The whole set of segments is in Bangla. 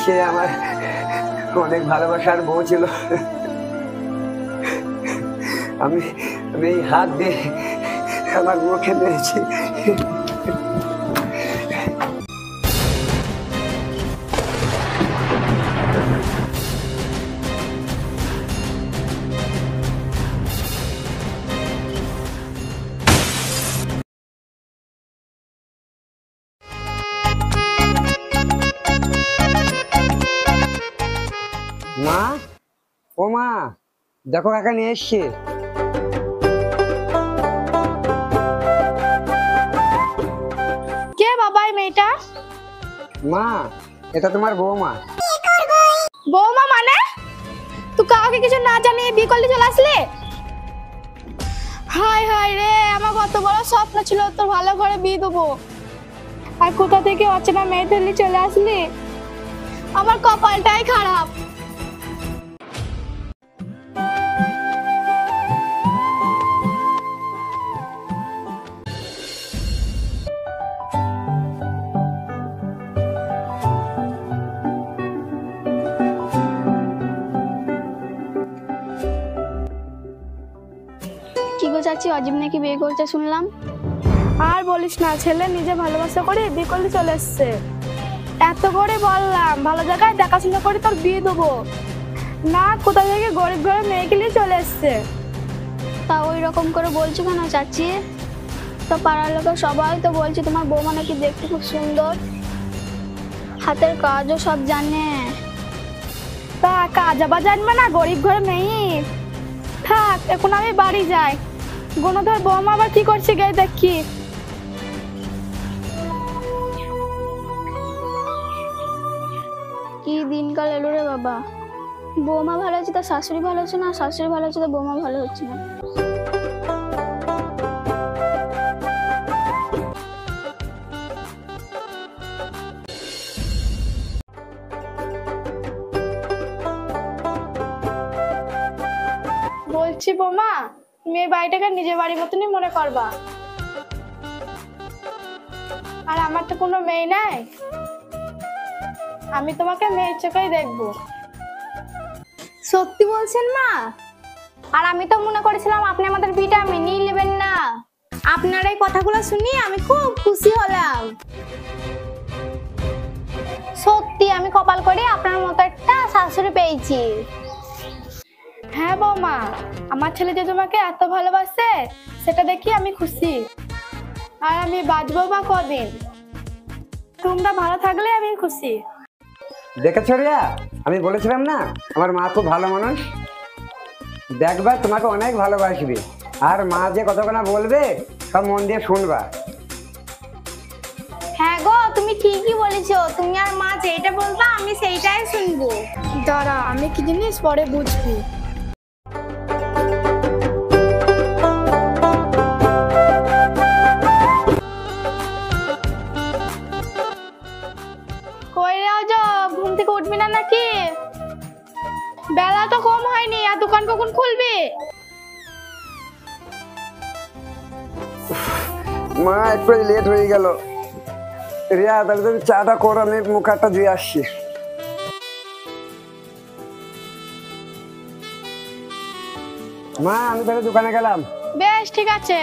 সে আমার অনেক ভালোবাসার বউ ছিল। আমি এই হাত দিয়ে আমার মুখে মেরেছি। মা, ও মা, দেখো কাকা নিয়ে এসছে। কে বাবা এই মেয়েটা? মা, এটা তোমার বৌমা। বৌমা মানে? তুই কাউকে কিছু না জানিয়ে বিয়ে করলে চলে আসলে? হায় হায় রে, আমার কত বড় স্বপ্ন ছিল তোর ভালো ঘরে বিয়ে দেবো, আর কোথা থেকে অচেনা মেয়ে ধরলে চলে আসলি। আমার কপালটাই খারাপ। কি গো চাচি, অজিব নাকি বিয়ে করছে শুনলাম? আর বলিস না, ছেলে নিজে ভালোবাসা করে বিয়ে করলে চলে এসছে। এত করে বললাম ভালো জায়গায় দেখাশোনা করে তোর বিয়ে দেবো, না কোথা থেকে গরিব ঘরে মেয়েকে নিয়ে চলে এসছে। তা ওই রকম করে বলছো কেন চাচি? তো পাড়ার লোকের সবাই তো বলছে তোমার বৌমা নাকি দেখতে খুব সুন্দর, হাতের কাজও সব জানে। তা কাজ আবার জানবে না, গরিব ঘরে মেয়ে। থাক, এখন আমি বাড়ি যাই। গণধর বৌমা আবার কি করছে গে দেখি। কি দিনকাল এলো রে বাবা, বৌমা ভালো হচ্ছে তা শাশুড়ি ভালো হচ্ছে না, শাশুড়ি ভালো হচ্ছে তা বৌমা ভালো হচ্ছে না। বলছি বৌমা, তুমি এই বাড়িটাকে নিজের বাড়ির মতনই মনে করবা। আর আমার তো কোনো মেয়ে নাই, আমি তোমাকে মেয়ের চোখেই দেখবো। সত্যি বলছেন মা? আর আমি তো মনে করেছিলাম আপনি আমাদের বিয়েটা মেনেই নেবেন না। আপনার এই কথাগুলো শুনি আমি খুব খুশি হলাম। সত্যি আমি কপাল করে আপনার মতো একটা শাশুড়ি পেয়েছি। হ্যাঁ বৌমা, আমার ছেলে যে তোমাকে এত ভালোবাসে সেটা দেখি আমি খুশি। আর আমি বাঁচবো বা কদিন, তোমরা ভালো থাকলে আমি খুশি। দেখেছো রিয়া, আমি বলেছিলাম না আমার মা খুব ভালো মানুষ। দেখবা তোমাকে অনেক ভালোবাসবে, আর মা যে কতক্ষণা বলবে সব মন দিয়ে শুনবা। হ্যাঁ গো, তুমি ঠিকই বলেছো। তুমি আর মা যেটা বলবা আমি সেইটাই শুনবো। দাঁড়া, আমি কি জিনিস পরে বুঝবি। কই রে আজ, ঘুম থেকে উঠবি না নাকি? বেলা তো কম হয়নি, আর দোকান কখন খুলবি? মা একটু লেট হয়ে গেল। রিয়া, তাহলে তুমি চাটা করো, আমি মুখ হাতটা ধুয়ে আসছি। মা, আমি তাহলে দোকানে গেলাম। বেশ, ঠিক আছে।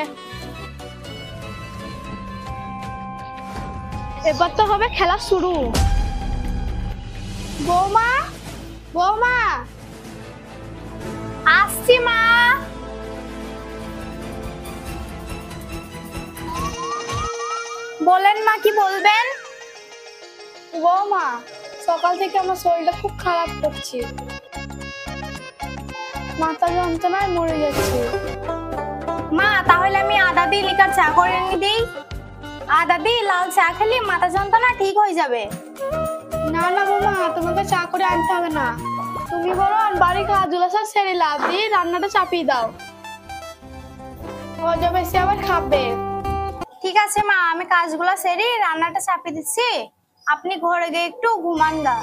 এবার তো হবে খেলা শুরু। বৌমা, বৌমা, আসছি মা। বলেন মা, কি বলবেন? বৌমা, সকাল থেকে আমার শরীরটা খুব খারাপ করছে, মাথা যন্ত্রণায় মরে যাচ্ছে। মা, তাহলে আমি আদা দিয়ে লিকার চা করে এনে দিই। আদা দিয়ে লাল চা খেলে মাথা যন্ত্রণা ঠিক হয়ে যাবে। না না বৌমা, তোমাকে চা করে আনতে হবে না। তুমি বরং বাড়ি কাজগুলো সব সেরে লাভ দিয়ে রান্নাটা চাপিয়ে দাও, ও যাবে সে আবার খাবে। ঠিক আছে মা, আমি কাজগুলো সেরে রান্নাটা চাপিয়ে দিচ্ছি, আপনি ঘরে গিয়ে একটু ঘুমান গা।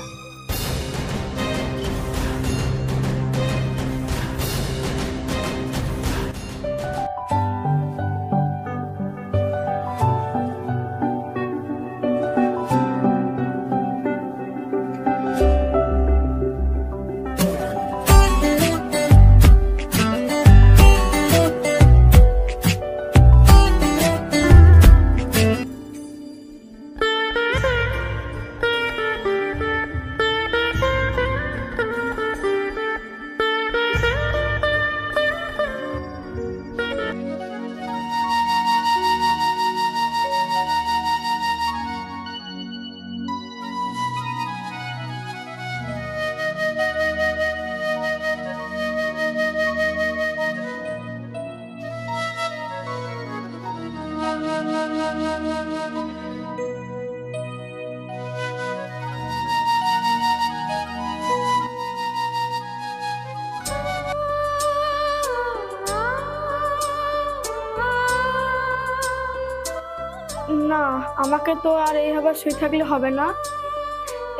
আমাকে তো আর এইভাবে শুয়ে থাকলে হবে না।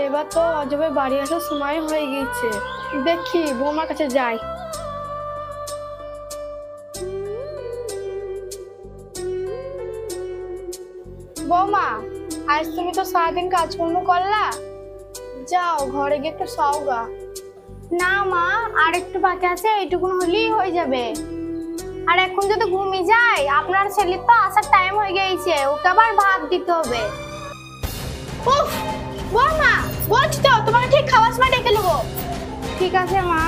এবার তো অজবের বাড়ি আসার সময় হয়ে গিয়েছে, দেখি বৌমার কাছে যাই। বৌমা, আজ তুমি তো সারাদিন কাজকর্ম করলা, যাও ঘরে গিয়ে একটু সও গা। না মা, আর একটু বাকি আছে, এইটুকুন হলেই হয়ে যাবে। আর এখন যদি ঘুমিয়ে যাই, আপনার ছেলের তো আসার টাইম হয়ে গিয়েছে, ওকে আবার ভাত দিতে হবে। উফ বৌমা, বলছি তো তোমাকে ঠিক খাওয়ার সময় ডেকে নেবো। ঠিক আছে মা।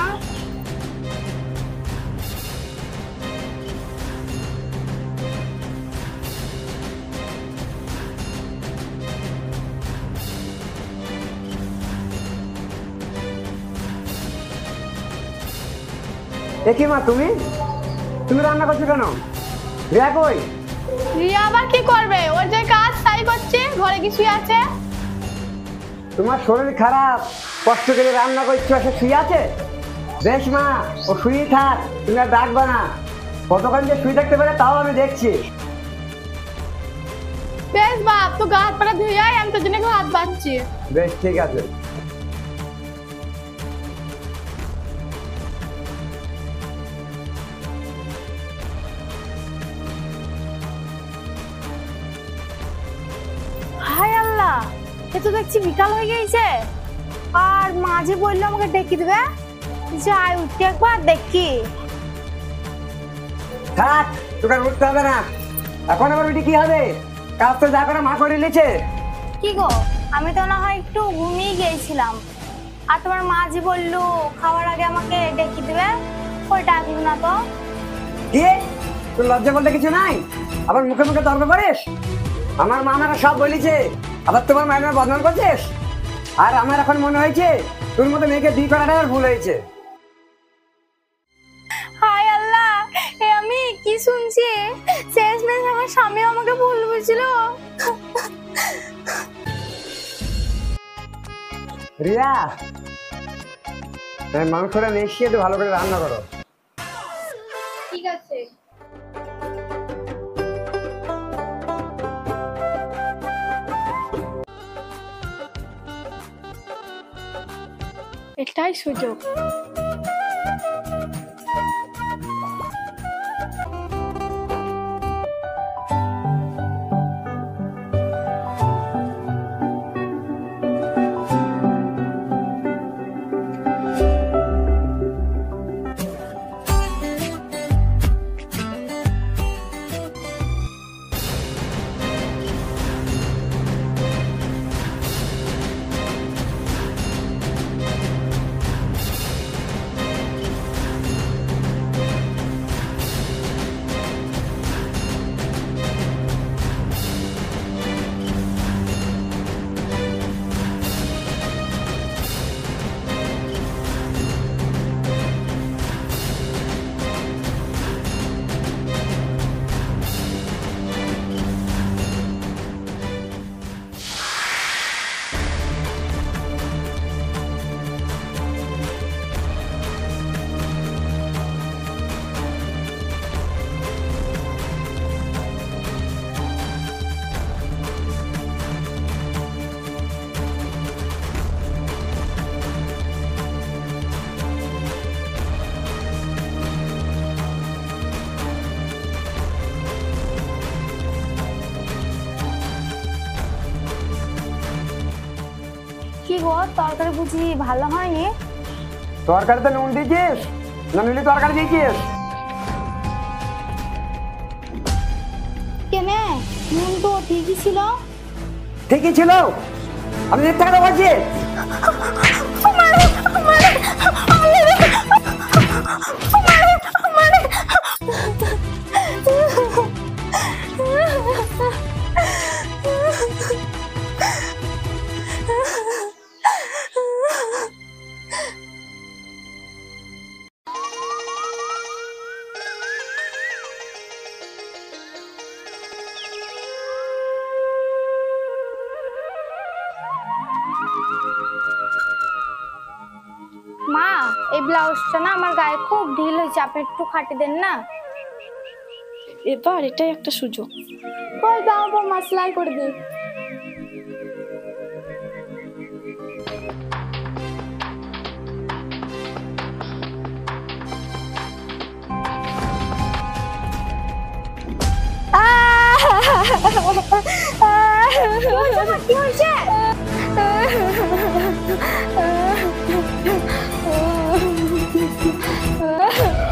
দেখি মা, তুমি তুমি রান্না করছো কেন? রিয়া কই? রিয়া আবার কি করবে? ওর যে কাজ তাই করছে, ঘরে কি শুয়ে আছে? তোমার শরীর খারাপ, কষ্ট করে রান্না করছো, সে শুয়ে আছে? বেশ মা, ও শুয়ে থাক, তুমি আর ডাকবা না। কতক্ষণ যে শুয়ে থাকতে পারে তাও আমি দেখছি। বেশ বাপ, তো গা হাত পাটা ধুয়ে আয়, আমি তোর জন্য হাত বাঁধছি। বেশ ঠিক আছে। হায় আল্লাহ, এ তো দেখছি বিকাল হয়ে গিয়েছে, আর মাঝে বললো আমাকে ডেকে দেবে। যাই উঠতে একবার দেখি। থাক, তোকে আর উঠতে হবে না। এখন আবার উঠে কি হবে? কাজ তো যা করে মা করে নিয়েছে। কি গো, আমি তো না হয় একটু ঘুমিয়ে গিয়েছিলাম, আর তোমার মা যে বললো খাওয়ার আগে আমাকে ডেকে দেবে, ওই ডাকলো না তো। কি, তোর লজ্জা বলতে কিছু নাই? আবার মুখে মুখে তর্ক করিস? আমার মা আমাকে সব বলেছে, আবার তোমার মায়ের বদনাম করছিস। আর আমার এখন মনে হয়েছে তোর মতো মেয়েকে বিয়ে করাটাই আর ভুল হয়েছে। হায় আল্লাহ, এ আমি কি শুনছি? শেষমেশ আমার স্বামী আমাকে ভুল বুঝছিল। রিয়া, মাংসটা মিশিয়ে একটু ভালো করে রান্না করো। ঠিক আছে। এটাই সুযোগ। কি গো, তরকারি বুঝি ভালো হয়নি? তরকারিতে নুন দিয়েছিস না মিলি তরকারি দিয়েছিস? কেনে, নুন তো ঠিকই ছিল। ঠিকই ছিল? আমি মিথ্যা কথা বলছি? মা, এই ব্লাউজটা না আমার গায়ে খুব ঢিল হয়েছে, আপনি একটু খাটিয়ে দেন না। এবার এটাই একটা সুযোগ। কই দাও, মা সেলাই করে দিই। কি হয়েছে?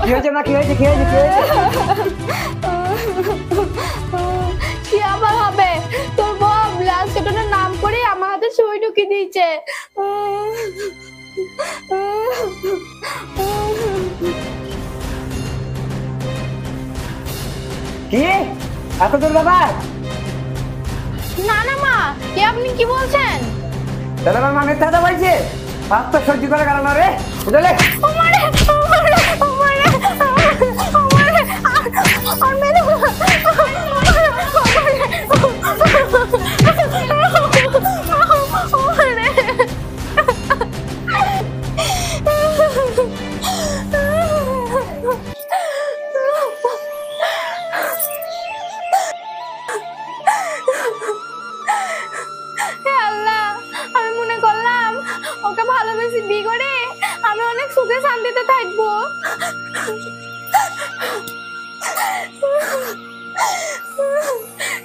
কি হয়েছে মা? কি হয়েছে? কি হয়েছে? কি হয়েছে? কি আবার হবে? তোর বউ ব্লাউজ কাটানোর নাম করে আমার হাতে সুই ঢুকিয়ে দিয়েছে। কি এত দূর ব্যাপার? না না মা, কে আপনি কি বলছেন? তাহলে আমার মানের দাদা বলছে আর তো সহ্য করে গেল না রে, বুঝলে? ওমারে ওমারে ওমারে ওমারে আর মেরে আমি মনে করলাম ওকে ভালোবেসে বিয়ে করে আমি অনেক সুখে শান্তিতে থাকবো,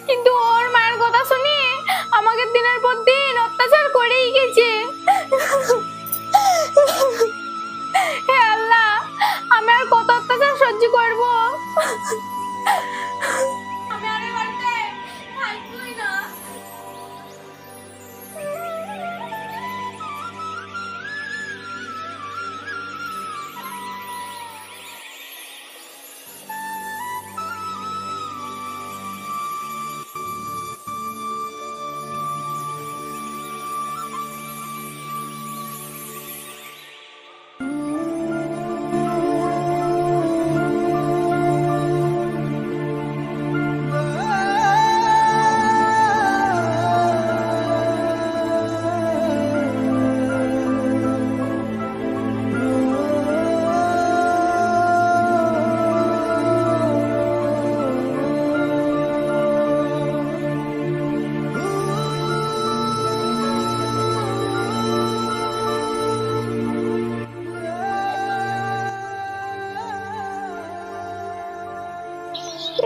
কিন্তু ওর মায়ের কথা শুনি আমাকে দিনের পর দিন অত্যাচার করেই গেছে। হে আল্লাহ, আমি আর কত অত্যাচার সহ্য করব? আমি আর এই বাড়িতে থাকবোই না।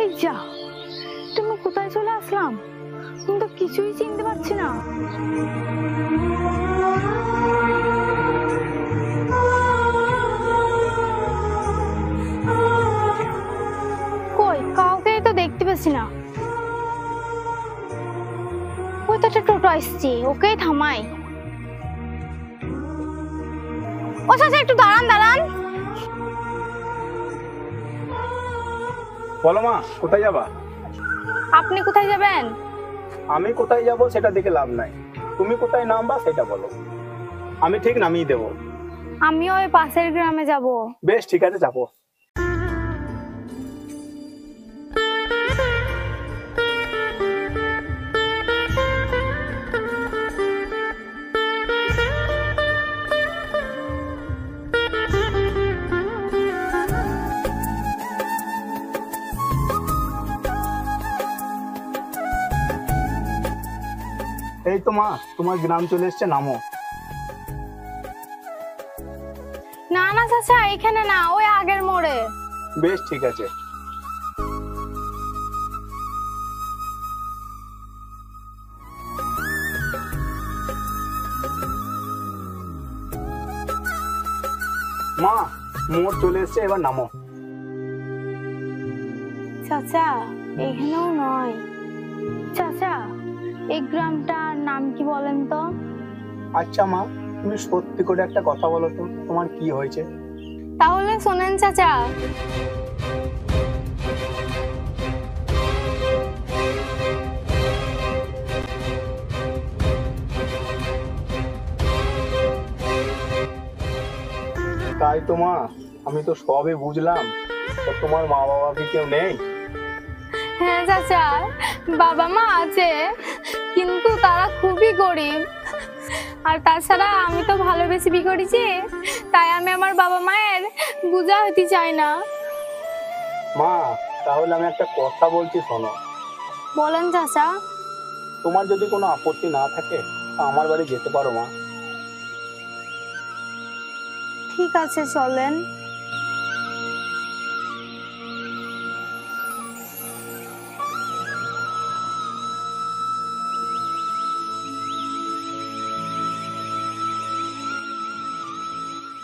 এই যা, তুমি কোথায় চলে আসলাম? তুমি তো কিছুই চিনতে পারছি না। কই, কাউকে তো দেখতে পাচ্ছি না। ওই তো একটা টোটো আসছে, ওকেই থামাই। ও চাচা, একটু দাঁড়ান দাঁড়ান। বলো মা, কোথায় যাবা? আপনি কোথায় যাবেন? আমি কোথায় যাব সেটা দেখে লাভ নাই, তুমি কোথায় নামবা সেটা বলো, আমি ঠিক নামিয়ে দেবো। আমিও ওই পাশের গ্রামে যাব। বেশ ঠিক আছে, চাপো। এই তো মা, তোমার গ্রাম চলে এসছে, নামো। না না চাচা, এখানে না, ওই আগের মোড়ে। বেশ ঠিক আছে। মা, মোড় চলে এসছে, এবার নামো। চাচা, এখানেও নয়। চাচা, এই গ্রামটার নাম কি বলেন তো? আচ্ছা মা, তুমি সত্যি করে একটা কথা বলো তো, তোমার কি হয়েছে? তাহলে শোনেন চাচা। তাই তো মা, আমি তো সবই বুঝলাম। তো তোমার মা বাবা কি কেউ নেই? হ্যাঁ চাচা, বাবা মা আছে, কিন্তু তারা খুবই গরিব। আর তাছাড়া আমি তো ভালোবেসে বিয়ে করেছি, তাই আমি আমার বাবা মায়ের বোঝা হতে চাই না। মা, তাহলে আমি একটা কথা বলছি, শোনো। বলেন চাচা। তোমার যদি কোনো আপত্তি না থাকে তা আমার বাড়ি যেতে পারো মা। ঠিক আছে, চলেন।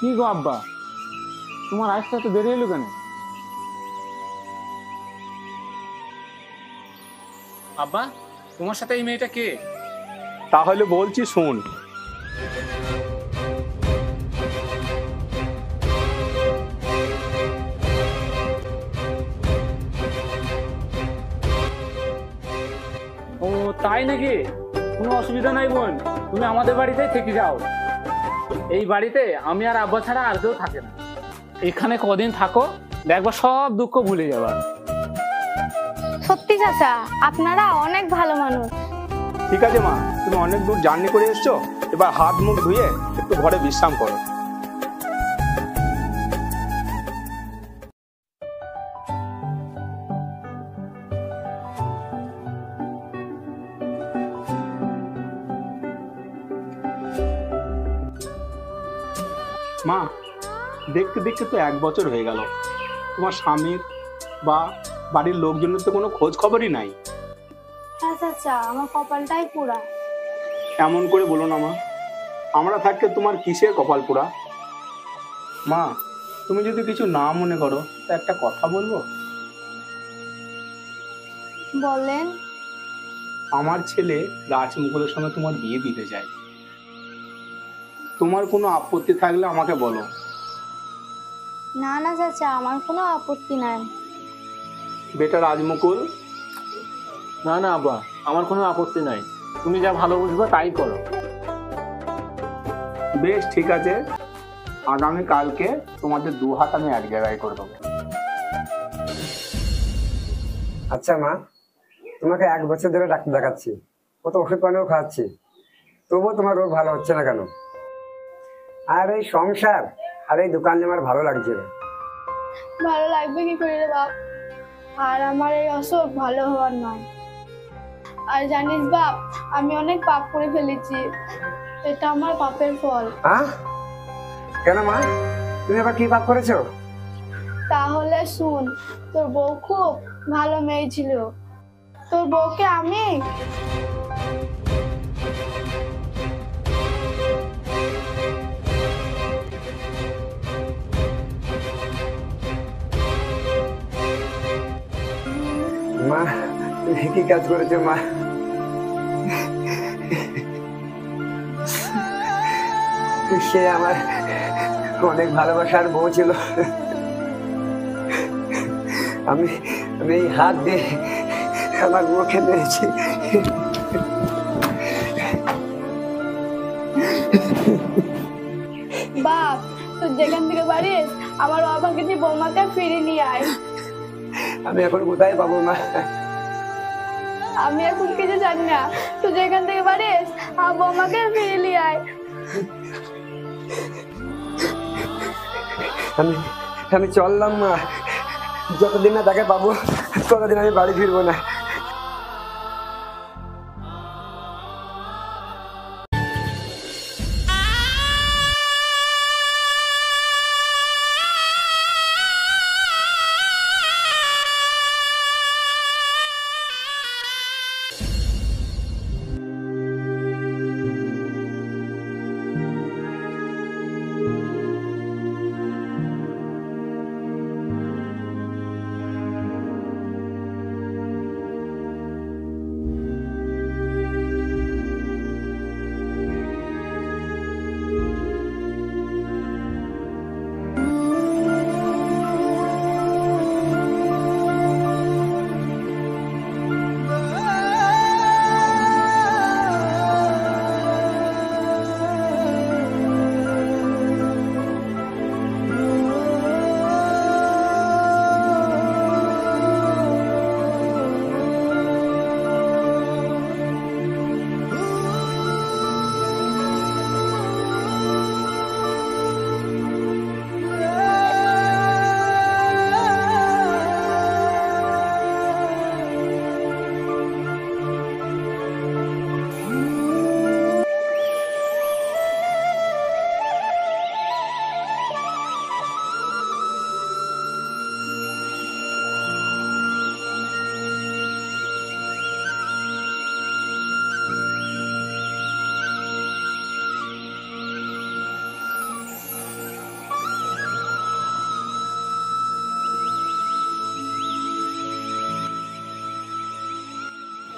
কি গো আব্বা, তোমার আসতে এত দেরি হলো কেন? আব্বা, তোমার সাথে এই মেয়েটা কে? তাহলে বলছি শুন। ও তাই নাকি? কোনো অসুবিধা নাই বোন, তুমি আমাদের বাড়িতেই থেকে যাও। এই বাড়িতে আমি আর আব্বা ছাড়া আর কেউ থাকে না। এখানে কদিন থাকো, দেখবা সব দুঃখ ভুলে যাবা। সত্যি চাচা, আপনারা অনেক ভালো মানুষ। ঠিক আছে মা, তুমি অনেক দূর জার্নি করে এসছো, এবার হাত মুখ ধুয়ে একটু ঘরে বিশ্রাম করো। মা, দেখতে দেখতে তো 1 বছর হয়ে গেল, তোমার স্বামীর বা বাড়ির লোকজনের তো কোনো খোঁজ খবরই নাই। হ্যাঁ চাচা, আমার কপালটাই পুরা। এমন করে বলো না মা, আমরা থাকতে তোমার কিসের কপাল পোড়া। মা, তুমি যদি কিছু না মনে করো তা একটা কথা বলবো। বলেন। আমার ছেলে রাজমুকুলের সঙ্গে তোমার বিয়ে দিতে চাই, তোমার কোনো আপত্তি থাকলে আমাকে বলো। না না চাচা, আমার কোনো আপত্তি নাই। বেটা রাজমুকুল। না না আব্বা, আমার কোনো আপত্তি নাই, তুমি যা ভালো বুঝবে তাই করো। বেশ ঠিক আছে, আগামী কালকে তোমাদের 2 হাত আমি এক জায়গায় করে দেবো। আচ্ছা মা, তোমাকে 1 বছর ধরে ডাক্তার দেখাচ্ছি, কত ওষুধ পানিও খাওয়াচ্ছি, তবুও তোমার রোগ ভালো হচ্ছে না কেন? আর এই সংসার আর এই দোকান আমার ভালো লাগছে না। ভালো লাগবে কি করে রে বাপ? আর আমার এই অসুখ ভালো হওয়ার নয়। আর জানিস বাপ, আমি অনেক পাপ করে ফেলেছি, এটা আমার পাপের ফল। কেন মা, তুমি আবার কি পাপ করেছো? তাহলে শুন, তোর বউ খুব ভালো মেয়ে ছিল, তোর বউকে আমি মা, তুমি কি কাজ করেছো মা? সে আমার অনেক ভালোবাসার বউ ছিল, আমি আমি এই হাত দিয়ে আমার মুখে মেরেছি। বাপ, তুই যেখান থেকে পারিস আমার বাবাকে দিয়ে বৌমাকে ফিরিয়ে নিয়ে আয়। আমি এখন কোথায় পাবো মা? আমি এখন কিছু জানি না, তুই যেখান থেকে পারিস আমার বৌমাকে ফিরিয়ে নিয়ে আয়। আমি আমি চললাম মা, যতদিন না তাকে পাবো ততদিন আমি বাড়ি ফিরবো না।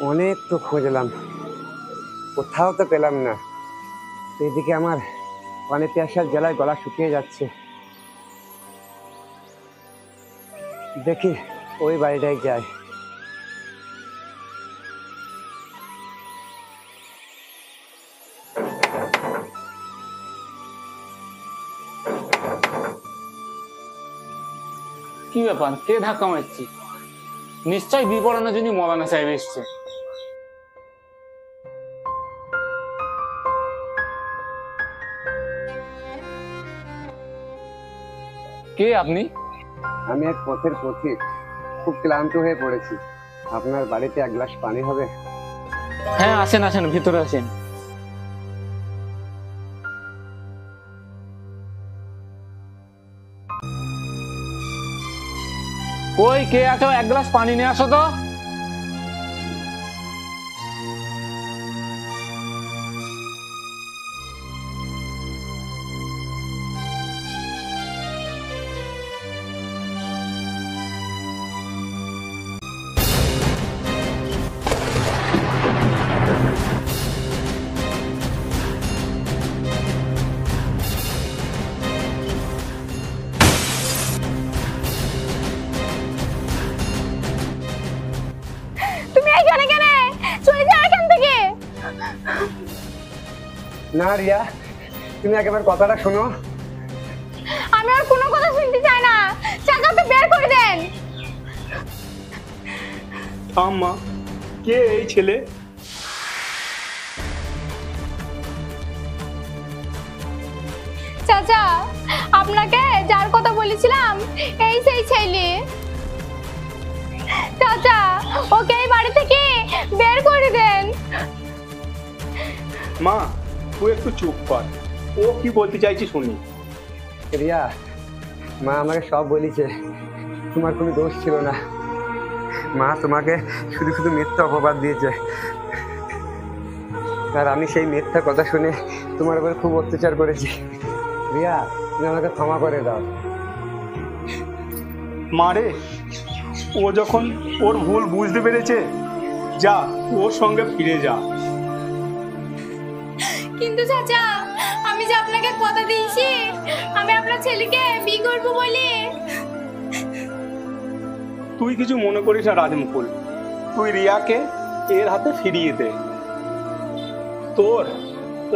অনেক তো খুঁজলাম, কোথাও তো পেলাম না। এদিকে আমার পানি পিয়াসার জেলায় গলা শুকিয়ে যাচ্ছে। দেখি ওই বাড়িটাই যাই। কি ব্যাপার, কে ধাক্কা মারছি? নিশ্চয় বি পড়ানোর জন্য মৌলানা সাহেব এসছে। কে আপনি? আমি এক পথের পথিক, খুব ক্লান্ত হয়ে পড়েছি। আপনার বাড়িতে এক গ্লাস পানি হবে? হ্যাঁ আসেন আসেন, ভিতরে আসেন। কই কে আছো, এক গ্লাস পানি নিয়ে আসো তো। তুমি এখানে কেন? চলে যাও এখান থেকে। না রিয়া, তুমি একেবারে কথাটা শোনো। আমি আর কোনো কথা শুনতে চাই না। চাচা ওকে বের করে দেন। থাম মা, কে এই ছেলে? চাচা, আপনাকে যার কথা বলেছিলাম এই সেই ছেলে। চাচা ওকে এই বাড়ি থেকে বের করে দেন। মা তুই একটু চুপ কর, ও কি বলতে চাইছি শুনি। রিয়া, মা আমাকে সব বলেছে, তোমার কোনো দোষ ছিল না। মা তোমাকে শুধু শুধু মিথ্যা অপবাদ দিয়েছে, আর আমি সেই মিথ্যা কথা শুনে তোমার উপর খুব অত্যাচার করেছি। রিয়া, তুমি আমাকে ক্ষমা করে দাও। মারে, ও যখন ওর ভুল বুঝতে পেরেছে, যা ওর সঙ্গে ফিরে যা। কিন্তু চাচা, আমি যে আপনাকে কথা দিয়েছি আমি আপনার ছেলেকে বিয়ে করবো বলে। তুই কিছু মনে করিস না রাজমুকুল, তুই রিয়াকে এর হাতে ফিরিয়ে দে। তোর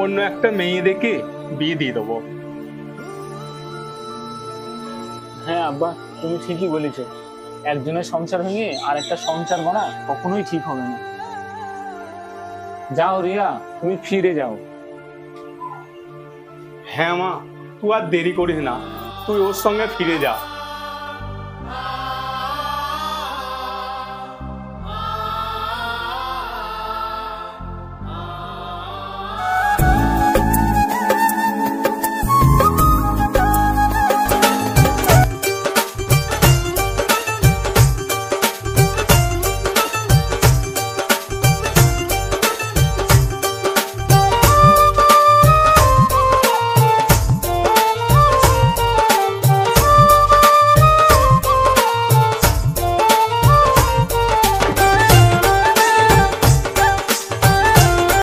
অন্য একটা মেয়ে দেখে বিয়ে দিয়ে দেবো। হ্যাঁ আব্বা, তুমি ঠিকই বলেছো। একজনের সংসার ভেঙে আর একটা সংসার গড়া কখনোই ঠিক হবে না। যাও রিয়া, তুমি ফিরে যাও। হ্যাঁ মা, তুই আর দেরি করিস না, তুই ওর সঙ্গে ফিরে যা।